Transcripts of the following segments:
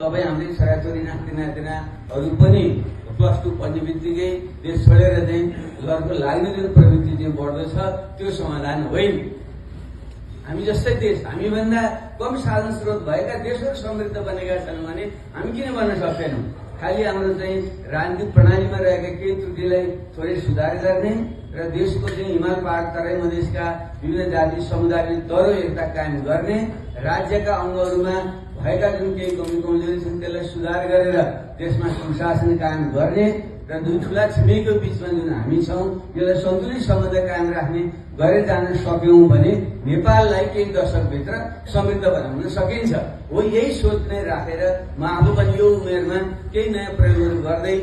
तपाईँ हामीले छोराछोरी नातिनातिनाहरू पनि +2 पढ्ने बित्तिकै देश छोडेर चाहिँ घरको लाग्ने जुन प्रवृत्ति चाहिँ बढ्दछ त्यो समाधान होइन। हामी जस्तै देश, हामीभन्दा कम साधन स्रोत भएका देशहरू समृद्ध बनेका छन् भने हामी किन बन्न सक्दैनौँ? खालि हाम्रो चाहिँ राजनीतिक प्रणालीमा रहेका केही त्रुटिलाई थोरै सुधार गर्ने र देशको चाहिँ हिमाल पहाड तराई मधेसका विभिन्न जाति समुदायले दह्रो एकता कायम गर्ने, राज्यका अङ्गहरूमा भएका जुन केही कमी कमजोरी छन् त्यसलाई सुधार गरेर देशमा सुशासन कायम गर्ने र दुई ठूला छिमेकीको बीचमा जुन हामी छौं यसलाई सन्तुलित सम्बन्ध कायम राख्ने गरेर जान सक्यौं भने नेपाललाई केही दशकभित्र समृद्ध बनाउन सकिन्छ। हो यही सोच नै राखेर म आफू पनि यो उमेरमा केही नयाँ प्रयोगहरू गर्दै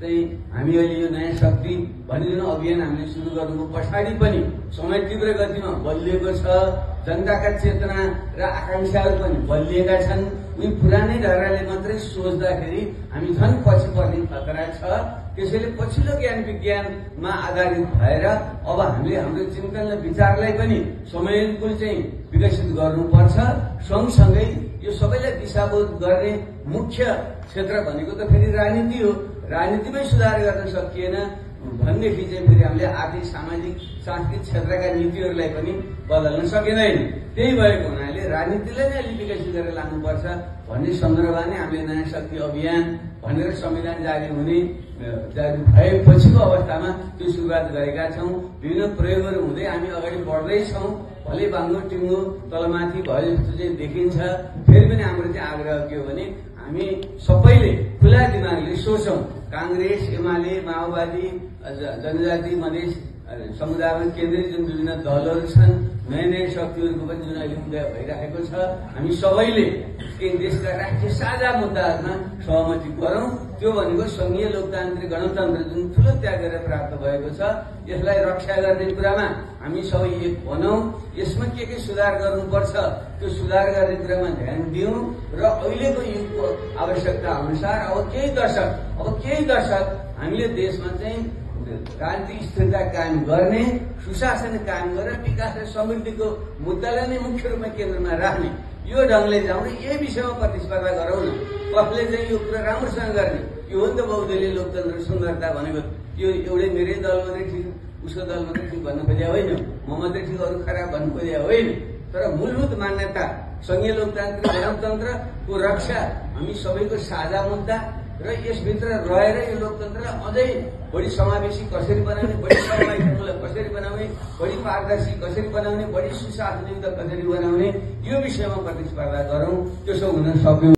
चाहिँ हामी अहिले यो नयाँ शक्ति भन्ने जुन अभियान हामीले सुरु गर्नुको पछाडि पनि समय तीव्र गतिमा बलिएको छ, जनताका चेतना र आकांक्षाहरू पनि बलिएका छन्। उनी पुरानै ढङ्गले मात्रै सोच्दाखेरि हामी झन् पछि पर्ने खतरा छ। त्यसैले पछिल्लो ज्ञान विज्ञानमा आधारित भएर अब हामीले हाम्रो चिन्तन र विचारलाई पनि समयानुकूल चाहिँ विकसित गर्नुपर्छ। सँगसँगै यो सबैलाई दिशाबोध गर्ने मुख्य क्षेत्र भनेको त फेरि राजनीति हो। राजनीतिमै सुधार गर्न सकिएन भनेदेखि चाहिँ फेरि हामीले आर्थिक सामाजिक सांस्कृतिक क्षेत्रका नीतिहरूलाई पनि बदल्न सकिँदैन। त्यही भएको हुनाले राजनीतिलाई नै अलि विकसित गरेर लानुपर्छ भन्ने सन्दर्भमा नै हामीले नयाँ शक्ति अभियान भनेर संविधान जारी भएपछिको अवस्थामा त्यो सुरुवात गरेका छौं। विभिन्न प्रयोगहरू हुँदै हामी अगाडि बढ्दैछौं। भले बाङ्गो टिङ्गो तलमाथि भयो जस्तो चाहिँ देखिन्छ। फेरि पनि हाम्रो चाहिँ आग्रह के हो भने हामी सबैले खुला दिमागले सोचौं। कांग्रेस, एमाले, माओवादी, जनजाति मधेस समुदायमा केन्द्रित जुन विभिन्न दलहरू छन्, नयाँ नयाँ शक्तिहरूको पनि जुन अहिले उदय भइरहेको छ, हामी सबैले देशका राष्ट्रिय साझा मुद्दाहरूमा सहमति गरौं। त्यो भनेको संघीय लोकतान्त्रिक गणतन्त्र जुन ठूलो त्याग गरेर प्राप्त भएको छ यसलाई रक्षा गर्ने कुरामा हामी सबै एक बनौं। यसमा के सुधार गर्नुपर्छ त्यो सुधार गर्ने कुरामा ध्यान दिउँ र अहिलेको युगको आवश्यकता अनुसार अब केही दशक हामीले देशमा चाहिँ राजनीतिक स्थिरता कायम गर्ने, सुशासन कायम गरेर विकास र समृद्धिको मुद्दालाई नै मुख्य रूपमा केन्द्रमा राख्ने यो ढङ्गले जाउँ र यही विषयमा प्रतिस्पर्धा गरौँ न। कसले चाहिँ यो कुरा राम्रोसँग गर्ने? यो हो नि त बहुदलीय लोकतन्त्र सुन्दरता भनेको। यो एउटै मेरै दल मात्रै ठिक, उसको दल मात्रै ठिक भन्न खोजेको होइन, म मात्रै ठिक अरू खराब भन्नु खोजेको होइन। तर मूलभूत मान्यता संघीय लोकतान्त्रिक गणतन्त्रको रक्षा हामी सबैको साझा मुद्दा र यसभित्र रहेर यो लोकतन्त्रलाई अझै बढी समावेशी कसरी बनाउने, बढी समावेशीमूलक कसरी बनाउने, बढी पारदर्शी कसरी बनाउने, बढी सुशासनयुक्त कसरी बनाउने यो विषयमा प्रतिस्पर्धा गरौं। त्यसो हुन सक्यो।